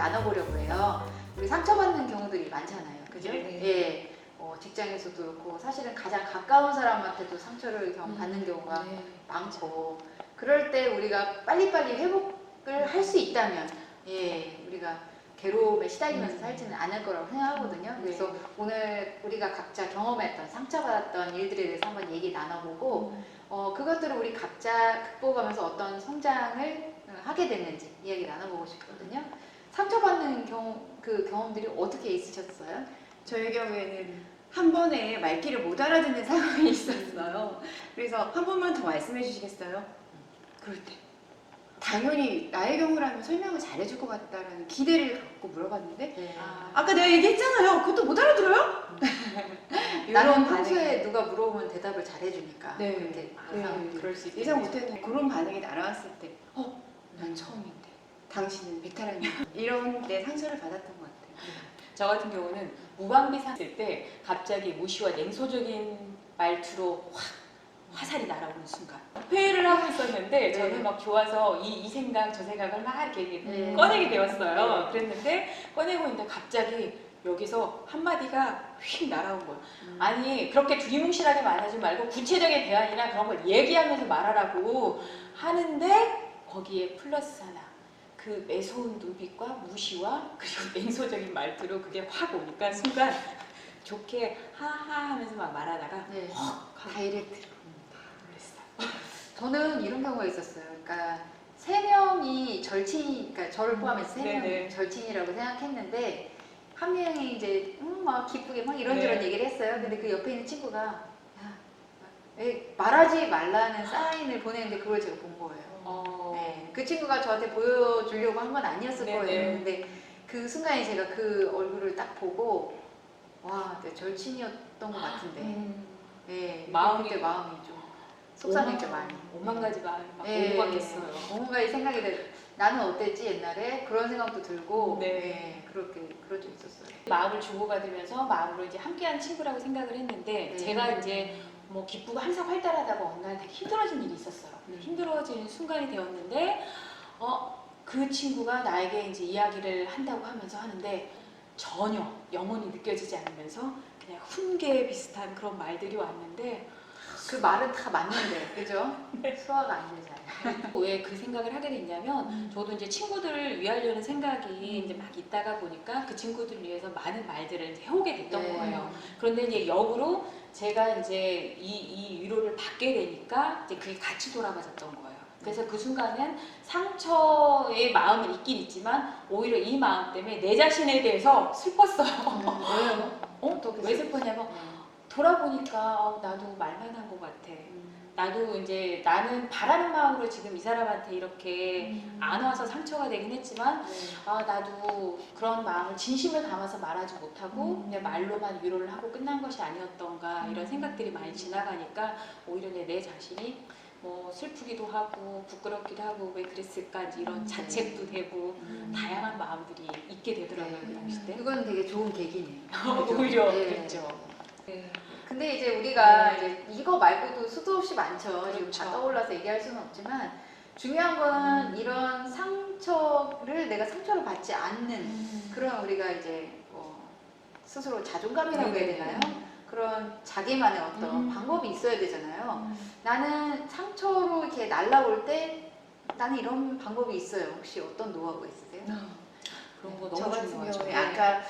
나눠보려고 해요. 우리 상처받는 경우들이 많잖아요. 그죠? 네. 예. 직장에서도 그렇고 사실은 가장 가까운 사람한테도 상처를 받는 경우가 네. 많고 그럴 때 우리가 빨리빨리 회복을 할 수 있다면 예, 우리가 괴로움에 시달리면서 살지는 않을 거라고 생각하거든요. 그래서 네. 오늘 우리가 각자 경험했던 상처받았던 일들에 대해서 한번 얘기 나눠보고 그것들을 우리 각자 극복하면서 어떤 성장을 하게 됐는지 이야기 나눠보고 싶거든요. 상처받는 경험들이 어떻게 있으셨어요? 저희 경우에는 한 번에 말귀를 못 알아듣는 상황이 있었어요. 그래서 한 번만 더 말씀해 주시겠어요? 그럴 때 당연히 나의 경우라면 설명을 잘해줄 것 같다라는 기대를 갖고 물어봤는데 네. 아까 내가 얘기했잖아요. 그것도 못 알아들어요? 나는 이런 평소에 반응이- 누가 물어보면 대답을 잘해주니까 네. 그렇게 항상 네. 그럴 수 있겠네요. 예상 못했는데 그런 반응이 날아왔을 때 난 처음인데 당신은 베테랑이야. 이런 내 상처를 받았던 것 같아요. 저 같은 경우는 무방비 상했을 때 갑자기 무시와 냉소적인 말투로 확 화살이 날아오는 순간 회의를 하고 있었는데 저는 막 좋아서 이 생각 저 생각을 막 이렇게 네. 꺼내게 되었어요. 그랬는데 꺼내고 있는데 갑자기 여기서 한마디가 휙 날아온 거예요. 아니 그렇게 두리뭉실하게 말하지 말고 구체적인 대안이나 그런 걸 얘기하면서 말하라고 하는데 거기에 플러스 하나 그 매서운 눈빛과 무시와 그리고 냉소적인 말투로 그게 확 오니까 순간 좋게 하하 하면서 막 말하다가 네. 헉 하고 다이렉트로. 놀랐어요. 저는 이런 경우가 있었어요. 그러니까 세 명이 절친, 그러니까 저를 포함해서 세 네네. 명이 절친이라고 생각했는데 한 명이 이제 막 기쁘게 막 이런저런 네. 얘기를 했어요. 근데 그 옆에 있는 친구가 야, 말하지 말라는 사인을 보내는데 그걸 제가 본 거예요. 네, 그 친구가 저한테 보여주려고 한 건 아니었을 네네. 거예요. 근데 그 순간에 제가 그 얼굴을 딱 보고 와, 내 절친이었던 것 같은데 네, 마음이- 그때 마음이 좀 속상했죠 많이. 오만 가지 마음이 막 네, 오갔겠어요. 뭔가 이 생각이 나는 어땠지 옛날에 그런 생각도 들고 네. 네, 그런 적 있었어요. 마음을 주고받으면서 마음으로 이제 함께한 친구라고 생각을 했는데 네. 제가 이제 뭐 기쁘고 항상 활달하다가 어느 날 되게 힘들어진 일이 있었어요. 힘들어지는 순간이 되었는데 그 친구가 나에게 이제 이야기를 한다고 하면서 하는데 전혀 영혼이 느껴지지 않으면서 그냥 훈계 비슷한 그런 말들이 왔는데 그 말은 다 맞는데 그죠? 소화가 안 되잖아요. 왜 그 생각을 하게 됐냐면 저도 이제 친구들을 위하려는 생각이 이제 막 있다가 보니까 그 친구들을 위해서 많은 말들을 이제 해오게 됐던 네. 거예요. 그런데 이제 역으로 제가 이제 이 위로를 받게 되니까 이제 그게 같이 돌아가졌던 거예요. 그래서 그 순간은 상처의 마음은 있긴 있지만 오히려 이 마음 때문에 내 자신에 대해서 슬펐어요. 왜요? 왜 슬펐냐면 돌아보니까 나도 말만 한 것 같아. 나도 이제 나는 바라는 마음으로 지금 이 사람한테 이렇게 안 와서 상처가 되긴 했지만 나도 그런 마음을 진심을 담아서 말하지 못하고 그냥 말로만 위로를 하고 끝난 것이 아니었던가 이런 생각들이 많이 지나가니까 오히려 내 자신이 뭐 슬프기도 하고 부끄럽기도 하고 왜 그랬을까 이제 이런 자책도 되고 다양한 마음들이 있게 되더라고요. 그 당시 때. 그건 되게 좋은 계기네요. 오히려 네. 그랬죠. 근데 이제 우리가 이제 이거 말고도 수도 없이 많죠. 지금 다 그렇죠. 떠올라서 얘기할 수는 없지만 중요한 건 이런 상처를 내가 상처를 받지 않는 그런 우리가 이제 스스로 자존감이라고 해야 되나요? 그런 자기만의 어떤 방법이 있어야 되잖아요. 나는 상처로 이렇게 날라올 때 나는 이런 방법이 있어요. 혹시 어떤 노하우가 있으세요? 그런 거 저 너무 같은 중요하죠. 경우에 아까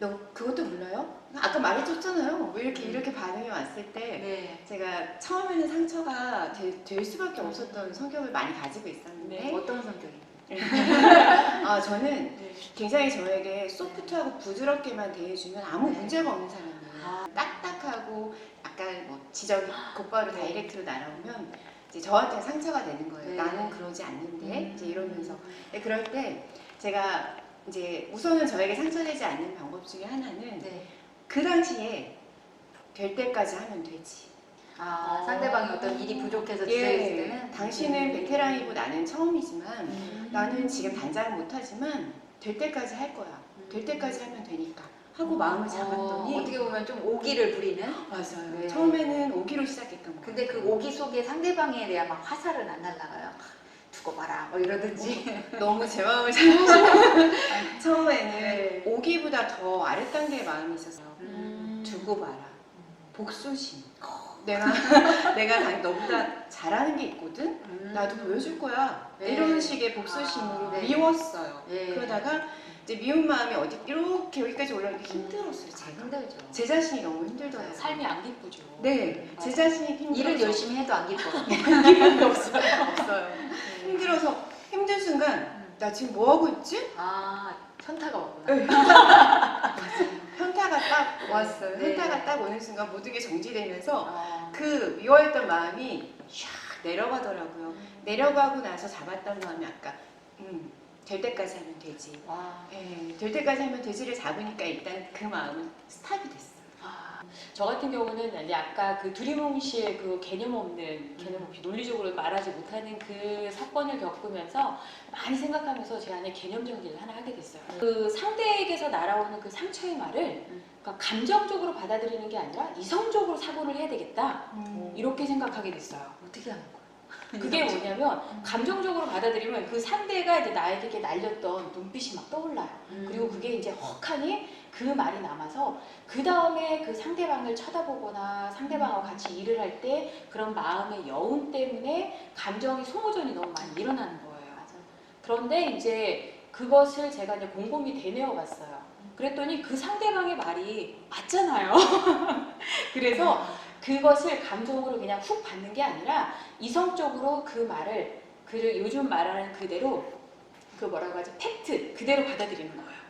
너 그것도 몰라요? 아까 말해줬잖아요. 왜 이렇게 반응이 왔을 때 네. 제가 처음에는 상처가 될 수밖에 없었던 성격을 많이 가지고 있었는데 네. 어떤 성격이에요? 저는 굉장히 저에게 소프트하고 부드럽게만 대해주면 아무 문제가 없는 사람이에요. 딱딱하고 약간 뭐 지적이 곧바로 다이렉트로 날아오면 이제 저한테 상처가 되는 거예요. 네. 나는 그러지 않는데 이제 이러면서 그럴 때 제가 이제 우선은 저에게 상처되지 않는 방법 중에 하나는 네. 그 당시에 될 때까지 하면 되지. 상대방이 어떤 일이 부족해서 지쳐있을 때는 당신은 베테랑이고 나는 처음이지만 나는 지금 당장은 못하지만 될 때까지 할 거야. 될 때까지 하면 되니까 하고 마음을 잡았더니 어떻게 보면 좀 오기를 부리는 맞아요. 네. 처음에는 오기로 시작했던 거예요. 근데 그 오기 속에 상대방에 대한 막 화살은 안 날라가요. 두고 봐라 뭐 이러든지. 너무 제 마음을 잘 아시는 처음에는 네. 오기보다 더 아랫단계의 마음이 있었어요. 음. 두고 봐라. 복수심. 내가 너보다 잘하는 게 있거든. 나도 보여줄 거야. 네. 이런 식의 복수심으로 아, 네. 미웠어요. 네. 그러다가 이제 미운 마음이 어디 이렇게 여기까지 올라오는 게 힘들었어요. 아, 제가. 힘들죠. 제 자신이 너무 힘들더라고요. 삶이 안 기쁘죠. 네, 제 맞아요. 자신이 힘들어서 일은 열심히 해도 안 기뻐. 기쁨이 없어요. 없어요. 힘들어서 힘든 순간 나 지금 뭐 하고 있지? 아 현타가 왔구나. 네. 현타가 딱 왔어요. 네. 현타가 딱 오는 순간 모든 게 정지되면서 어. 그 미워했던 마음이 샥 내려가더라고요. 내려가고 나서 잡았던 마음이 아까 될 때까지 하면 되지. 와. 될 때까지 하면 되지를 잡으니까 일단 그 마음은 스탑이 됐어요. 저 같은 경우는 이제 아까 그 두리뭉실의 그 개념 없이 논리적으로 말하지 못하는 그 사건을 겪으면서 많이 생각하면서 제 안에 개념 정리를 하나 하게 됐어요. 그 상대에게서 날아오는 그 상처의 말을 그러니까 감정적으로 받아들이는 게 아니라 이성적으로 사고를 해야 되겠다. 이렇게 생각하게 됐어요. 어떻게 하는 거야? 그게 뭐냐면 감정적으로 받아들이면 그 상대가 이제 나에게 이렇게 날렸던 눈빛이 막 떠올라요. 그리고 그게 이제 헉하니 그 말이 남아서 그 다음에 그 상대방을 쳐다보거나 상대방하고 같이 일을 할 때 그런 마음의 여운 때문에 감정의 소모전이 너무 많이 일어나는 거예요. 그런데 이제 그것을 제가 이제 곰곰이 되뇌어 봤어요. 그랬더니 그 상대방의 말이 맞잖아요. 그래서 그것을 감정으로 그냥 훅 받는 게 아니라 이성적으로 그 말을 그 요즘 말하는 그대로 그 뭐라고 하지 팩트 그대로 받아들이는 거예요.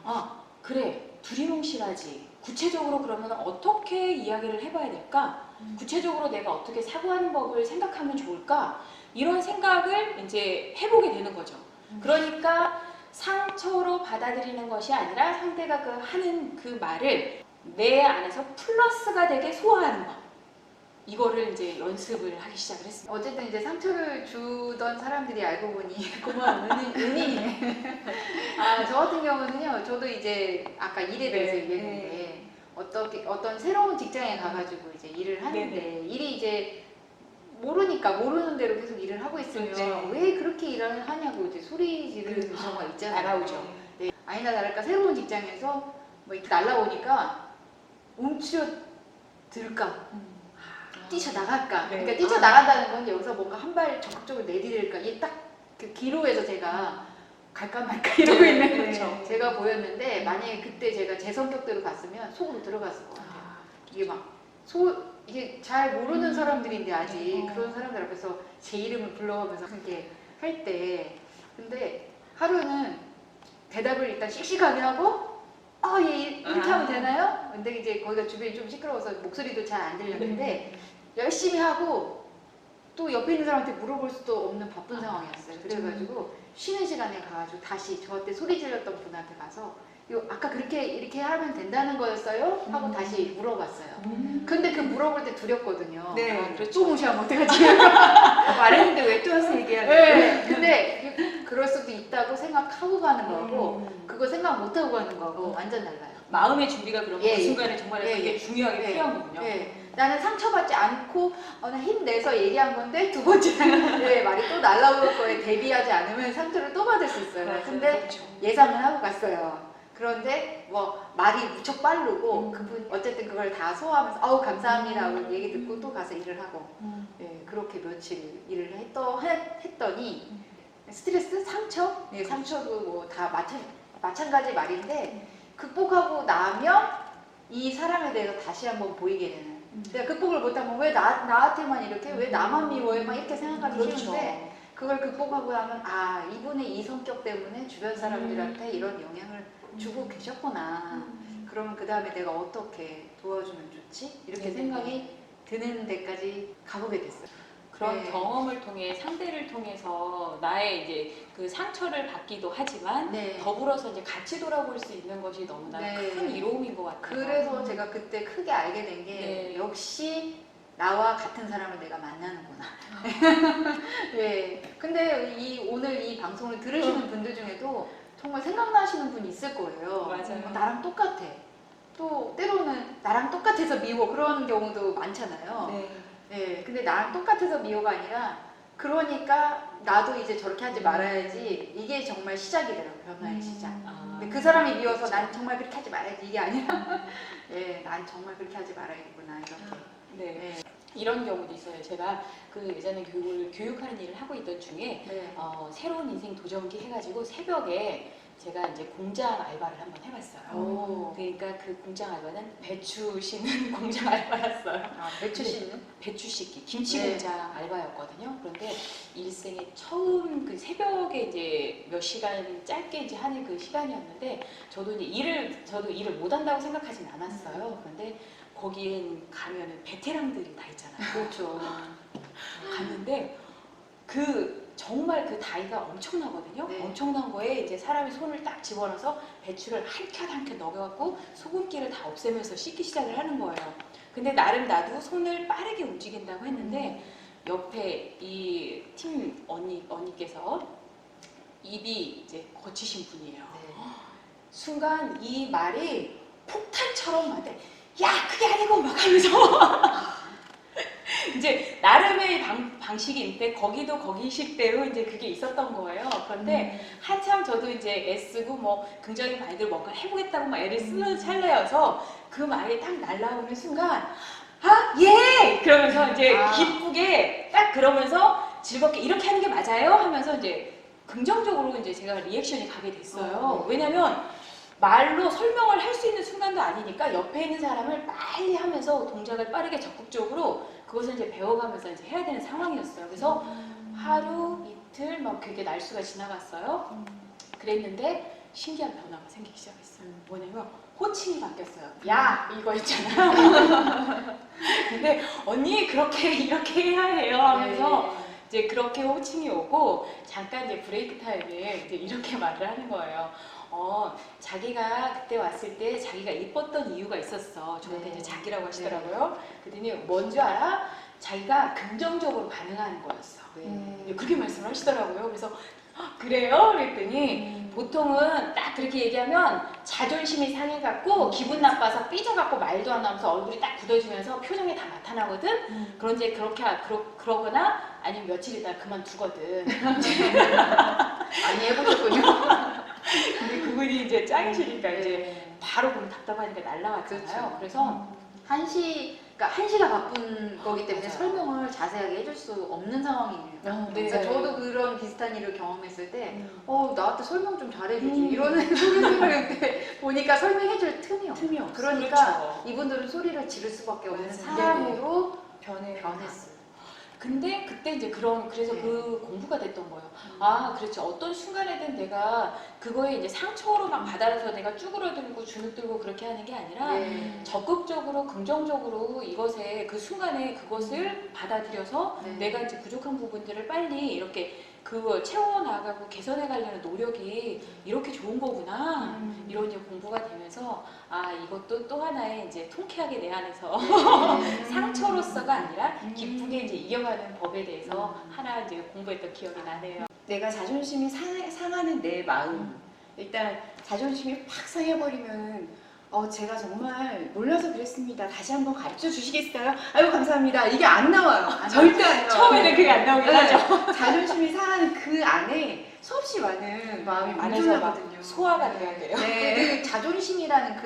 아 그래 두리뭉실하지. 구체적으로 그러면 어떻게 이야기를 해봐야 될까? 구체적으로 내가 어떻게 사고하는 법을 생각하면 좋을까? 이런 생각을 이제 해보게 되는 거죠. 그러니까 상처로 받아들이는 것이 아니라 상대가 그 하는 그 말을 내 안에서 플러스가 되게 소화하는 것. 이거를 이제 연습을 하기 시작을 했습니다. 어쨌든 이제 상처를 주던 사람들이 알고 보니 고마운 은인이네. 저 같은 경우는요, 저도 이제 아까 일에 대해서 네, 얘기했는데 어떤 새로운 직장에 가가지고 이제 일을 하는데 네네. 일이 이제 모르니까 모르는 대로 계속 일을 하고 있으면 그렇죠. 왜 그렇게 일을 하냐고 이제 소리 지르는 경우가 있잖아요. 날아오죠. 네. 아니나 다를까 새로운 직장에서 뭐 이렇게 날라오니까 움츠러들까 뛰쳐나갈까? 네. 그러니까 뛰쳐나간다는 건 여기서 뭔가 한 발 적극적으로 내디딜까? 이게 딱 그 기로에서 제가 갈까 말까 이러고 네, 있는 그렇죠. 제가 보였는데 만약에 그때 제가 제 성격대로 갔으면 속으로 들어갔을 것 같아요. 이게 이게 잘 모르는 사람들인데 아직 그런 사람들 앞에서 제 이름을 불러가면서 그렇게 할 때 근데 하루는 대답을 일단 씩씩하게 하고 얘 이렇게 하면 되나요? 근데 이제 거기가 주변이 좀 시끄러워서 목소리도 잘 안 들렸는데 열심히 하고 또 옆에 있는 사람한테 물어볼 수도 없는 바쁜 상황이었어요. 그래가지고 쉬는 시간에 가가지고 다시 저한테 소리 질렀던 분한테 가서 아까 이렇게 하면 된다는 거였어요? 하고 다시 물어봤어요. 근데 그 물어볼 때 두렵거든요. 네, 그렇죠. 또 무시하면 어떡하지? 말했는데 왜 또 와서 얘기하는 네, 근데 그럴 수도 있다고 생각하고 가는 거고 그거 생각 못하고 가는 거고 완전 달라요. 마음의 준비가 그런 그 예, 순간에 정말 예, 되게 예. 중요하게 예, 필요한 거군요. 예. 나는 상처받지 않고 나 힘내서 얘기한 건데 두 번째 말이 또 날라올 거에 대비하지 않으면 상처를 또 받을 수 있어요. 맞아요. 근데 그렇죠. 예상을 하고 갔어요. 그런데 뭐 말이 무척 빠르고 그분 어쨌든 그걸 다 소화하면서 아우 감사합니다 하고 얘기 듣고 또 가서 일을 하고 그렇게 며칠 일을 했더니 스트레스, 상처, 상처도 뭐 다 마찬가지 말인데 극복하고 나면 이 사람에 대해서 다시 한번 보이게 되는. 내가 극복을 못하면 왜 나한테만 이렇게 왜 나만 미워해 막 이렇게 생각하기 그렇죠. 쉬운데 그걸 극복하고 나면 이분의 이 성격 때문에 주변 사람들한테 이런 영향을 주고 계셨구나. 그러면 그 다음에 내가 어떻게 도와주면 좋지? 이렇게 생각이 드는 데까지 가보게 됐어요. 그런 네. 경험을 통해 상대를 통해서 나의 이제 그 상처를 받기도 하지만 네. 더불어서 이제 같이 돌아볼 수 있는 것이 너무나 네. 큰 이로움인 것 같아요. 그래서 제가 그때 크게 알게 된 게 네. 역시 나와 같은 사람을 내가 만나는구나. 네. 근데 오늘 이 방송을 들으시는 분들 중에도 정말 생각나시는 분이 있을 거예요. 맞아요. 나랑 똑같아. 또 때로는 나랑 똑같아서 미워 그런 경우도 많잖아요. 네. 네. 근데 나랑 똑같아서 미워가 아니라 그러니까 나도 이제 저렇게 하지 말아야지. 이게 정말 시작이더라고요. 변화의 시작. 아, 근데 그 사람이 미워서 그렇죠. 난 정말 그렇게 하지 말아야지 이게 아니라 예, 난 정말 그렇게 하지 말아야겠구나 이렇게. 네. 네. 이런 경우도 있어요. 제가 그 예전에 교육하는 일을 하고 있던 중에 네. 새로운 인생 도전기 해가지고 새벽에 제가 이제 공장 알바를 한번 해봤어요. 오. 그러니까 그 공장 알바는 배추 씻는 공장 알바였어요. 아, 배추 씻는? 배추 씻기, 김치 네. 공장 알바였거든요. 그런데 일생에 처음 그 새벽에 이제 몇 시간 짧게 이제 하는 그 시간이었는데 저도 일을 못 한다고 생각하진 않았어요. 그런데 거기엔 가면은 베테랑들이 다 있잖아요. 그렇죠. 갔는데 정말 그 다이가 엄청나거든요. 네. 엄청난 거에 이제 사람이 손을 딱 집어넣어서 배추를 한 켠 한 켠 넣어갖고 소금기를 다 없애면서 씻기 시작을 하는 거예요. 근데 나름 나도 손을 빠르게 움직인다고 했는데 옆에 이 팀 언니께서 입이 이제 거치신 분이에요. 네. 순간 이 말이 폭탄처럼 막 야 그게 아니고 막 하면서 이제 나름의 방식이 있는데 거기도 거기식대로 이제 그게 있었던 거예요. 그런데 한참 저도 이제 애쓰고 뭐 긍정의 말들 뭔가 해보겠다고 막 애를 쓰는 찰나여서 그 말이 딱 날라오는 순간 아 예! 그러면서 이제 기쁘게 딱 그러면서 즐겁게 이렇게 하는 게 맞아요? 하면서 이제 긍정적으로 이제 제가 리액션이 가게 됐어요. 왜냐면 말로 설명을 할 수 있는 순간도 아니니까 옆에 있는 사람을 빨리 하면서 동작을 빠르게 적극적으로 그것을 이제 배워가면서 이제 해야 되는 상황이었어요. 그래서 하루 이틀 막 그게 날수가 지나갔어요. 그랬는데 신기한 변화가 생기기 시작했어요. 뭐냐면 호칭이 바뀌었어요. 야 이거 있잖아요. 근데 언니 그렇게 이렇게 해야 해요 하면서 이제 그렇게 호칭이 오고 잠깐 이제 브레이크 타임에 이제 이렇게 말을 하는 거예요. 자기가 그때 왔을 때 자기가 이뻤던 이유가 있었어. 저한테 이제 자기라고 하시더라고요. 그랬더니 뭔지 알아? 자기가 긍정적으로 반응하는 거였어. 그렇게 말씀을 하시더라고요. 그래서 그래요? 그랬더니 보통은 딱 그렇게 얘기하면 자존심이 상해갖고 기분 나빠서 삐져갖고 말도 안 나오면서 얼굴이 딱 굳어지면서 표정이 다 나타나거든. 그런데 그러거나 아니면 며칠 있다가 그만두거든. 많이 해보셨군요. 근데 그분이 이제 짱이시니까 이제 바로 보면 답답하니까 날라왔잖아요. 그렇죠. 그래서 그러니까 한시가 바쁜 거기 때문에 맞아요. 설명을 자세하게 해줄 수 없는 상황이에요. 네. 그러니까 저도 그런 비슷한 일을 경험했을 때, 나한테 설명 좀 잘해주지. 음. 이러는 소리를 때 보니까 설명해줄 틈이 없어. 틈이 없어. 그러니까 그렇죠. 이분들은 소리를 지를 수밖에 없는 맞아요. 사람으로 변했어요. 변했어요. 근데 그때 이제 그래서 네. 그 공부가 됐던 거예요. 아, 그렇지. 어떤 순간에든 내가 그거에 이제 상처로 막 받아서 내가 쭈그러들고 주눅들고 그렇게 하는 게 아니라 네. 적극적으로 긍정적으로 이것에 그 순간에 그것을 받아들여서 네. 내가 이제 부족한 부분들을 빨리 이렇게 그거 채워나가고 개선해 가려는 노력이 이렇게 좋은 거구나. 이런 이제 공부가 되면서 아, 이것도 또 하나의 이제 통쾌하게 내 안에서 상처로서가 아니라 기쁘게 이제 이겨가는 법에 대해서 하나 이제 공부했던 기억이 나네요. 내가 자존심이 상하는 내 마음. 일단 자존심이 팍 상해버리면 제가 정말 몰라서 그랬습니다. 다시 한번 가르쳐 주시겠어요? 아유 감사합니다. 이게 안 나와요. 절대 안 나와요. 처음에는 그게 안 나오긴 하죠. 자존심이 상하는 그 안에 수없이 많은 마음이 안에서 막 뭉쳐나거든요. 소화가 돼야 돼요. 네. 그 자존심이라는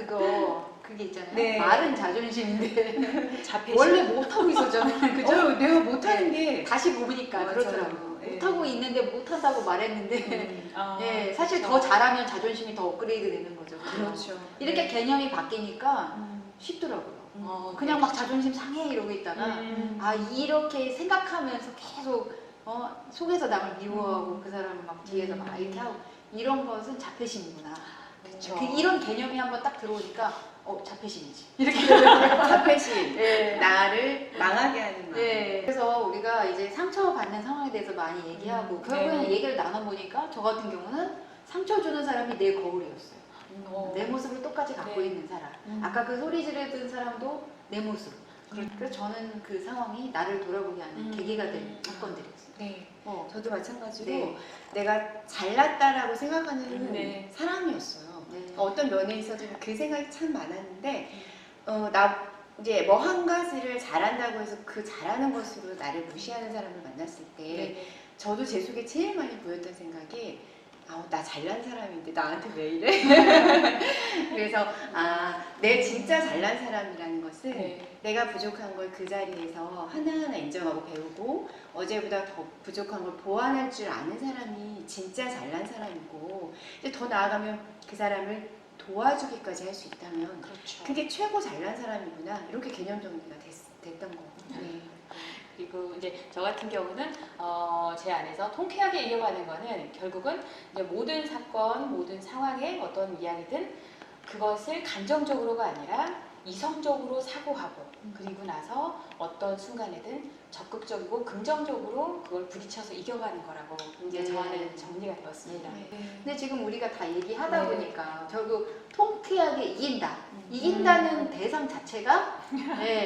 그게 있잖아요. 네. 말은 자존심인데 자폐심. 원래 못하고 있었잖아요. 그죠? 내가 못하는 게 다시 보니까 맞아요. 그렇더라고요. 네. 못하고 있는데 못한다고 말했는데 아, 사실 그렇죠. 더 잘하면 자존심이 더 업그레이드 되는 거죠. 그렇죠. 이렇게 개념이 바뀌니까 쉽더라고요. 그냥 막 자존심 상해 이러고 있다가 이렇게 생각하면서 계속 속에서 남을 미워하고 그 사람을 막 뒤에서 막 이렇게 하고 이런 것은 자폐심이구나. 그쵸. 이런 개념이 한번 딱 들어오니까 자폐심이지. 이렇게 자폐심. 네. 나를 망하게 하는 마음. 네. 그래서 우리가 이제 상처받는 상황에 대해서 많이 얘기하고 결국에는 네. 얘기를 나눠보니까 저 같은 경우는 상처 주는 사람이 내 거울이었어요. 내 모습을 똑같이 갖고 네. 있는 사람. 아까 그 소리 지르던 사람도 내 모습. 그래서 저는 그 상황이 나를 돌아보게 하는 계기가 된 사건들이었어요. 네. 저도 마찬가지로 네. 내가 잘났다라고 생각하는 네. 사람이었어요. 네. 어떤 면에 있어서 그 생각이 참 많았는데 이제 뭐 한 가지를 잘한다고 해서 그 잘하는 것으로 나를 무시하는 사람을 만났을 때 네. 저도 제 속에 제일 많이 보였던 생각이 나 잘난 사람인데 나한테 왜 이래? 그래서 내 진짜 잘난 사람이라는 것은 네. 내가 부족한 걸 그 자리에서 하나하나 인정하고 배우고 어제보다 더 부족한 걸 보완할 줄 아는 사람이 진짜 잘난 사람이고 이제 더 나아가면 그 사람을 도와주기까지 할 수 있다면 그렇죠. 그게 최고 잘난 사람이구나 이렇게 개념 정리가 됐던 거예요. 네. 그리고 이제 저 같은 경우는 제 안에서 통쾌하게 이어가는 거는 결국은 이제 모든 사건, 모든 상황에 어떤 이야기든 그것을 감정적으로가 아니라 이성적으로 사고하고 그리고 나서 어떤 순간에든 적극적이고 긍정적으로 그걸 부딪혀서 이겨가는 거라고 이제 저 안에 정리가 되었습니다. 근데 지금 우리가 다 얘기하다 네. 보니까 결국 통쾌하게 이긴다. 이긴다는 대상 자체가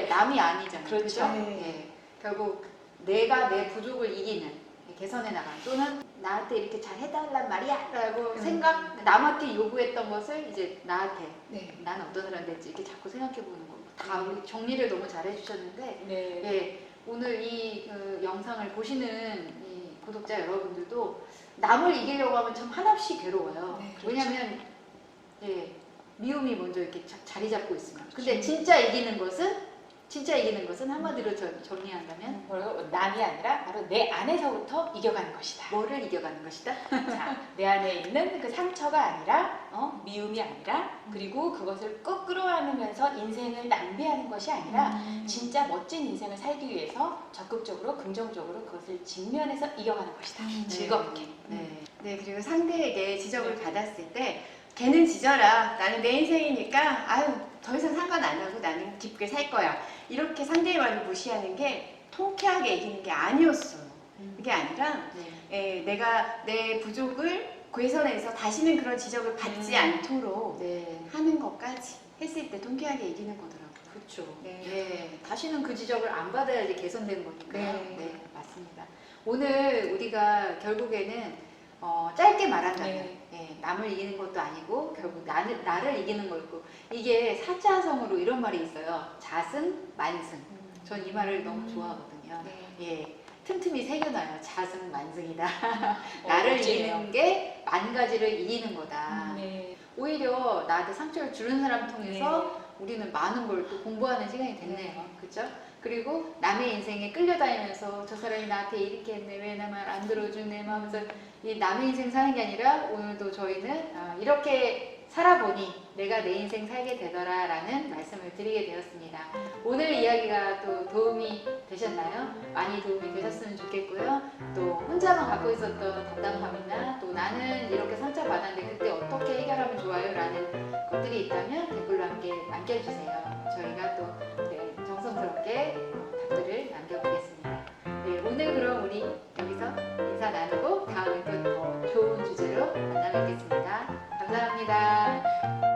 남이 아니잖아요. 그렇죠. 그죠? 네. 결국 내가 내 부족을 이기는, 개선해 나가는, 또는 나한테 이렇게 잘 해달란 말이야 라고 남한테 요구했던 것을 이제 나한테 네. 나는 어떤 사람이 될지 이렇게 자꾸 생각해 보는 거. 다 우리 정리를 너무 잘 해주셨는데 네. 오늘 이 영상을 보시는 이 구독자 여러분들도 남을 이기려고 하면 참 한없이 괴로워요. 네, 그렇죠. 왜냐하면 미움이 먼저 이렇게 자리 잡고 있으면. 근데 진짜 이기는 것은 한마디로 정리한다면 바로 남이 아니라 바로 내 안에서부터 이겨가는 것이다. 뭐를 이겨가는 것이다. 자, 내 안에 있는 그 상처가 아니라 미움이 아니라 그리고 그것을 꼭 끌어안으면서 인생을 낭비하는 것이 아니라 진짜 멋진 인생을 살기 위해서 적극적으로 긍정적으로 그것을 직면해서 이겨가는 것이다. 즐겁게. 네, 그리고 상대에게 지적을 받았을 때 걔는 지져라. 나는 내 인생이니까 더 이상 상관 안 하고 나는 기쁘게 살 거야. 이렇게 상대의 말을 무시하는 게 통쾌하게 이기는 게 아니었어요. 그게 아니라 내가 내 부족을 개선해서 다시는 그런 지적을 받지 않도록 하는 것까지 했을 때 통쾌하게 이기는 거더라고요. 그렇죠. 네. 다시는 그 지적을 안 받아야지 개선되는 거니까요. 네. 맞습니다. 오늘 우리가 결국에는 짧게 말한다면 남을 이기는 것도 아니고 결국 나를 이기는 거고 이게 사자성어로 이런 말이 있어요. 자승, 만승. 전 이 말을 너무 좋아하거든요. 틈틈이 새겨놔요. 자승, 만승이다. 나를 멋지네요. 이기는 게 만 가지를 이기는 거다. 오히려 나한테 상처를 주는 사람 통해서 우리는 많은 걸 또 공부하는 시간이 됐네요. 그렇죠? 그리고 남의 인생에 끌려다니면서 저 사람이 나한테 이렇게 했네, 왜 나 말 안 들어주네 하면서 이 남의 인생 사는 게 아니라 오늘도 저희는 이렇게 살아보니 내가 내 인생 살게 되더라 라는 말씀을 드리게 되었습니다. 오늘 이야기가 또 도움이 되셨나요? 많이 도움이 되셨으면 좋겠고요. 또 혼자만 갖고 있었던 답답함이나 또 나는 이렇게 상처받았는데 그때 어떻게 해결하면 좋아요? 라는 것들이 있다면 댓글로 함께 남겨주세요. 저희가 또 정성스럽게 답글을 남겨보겠습니다. 오늘 그럼 우리 여기서 인사 나누고 다음에 또 더 좋은 주제로 만나 뵙겠습니다. 감사합니다.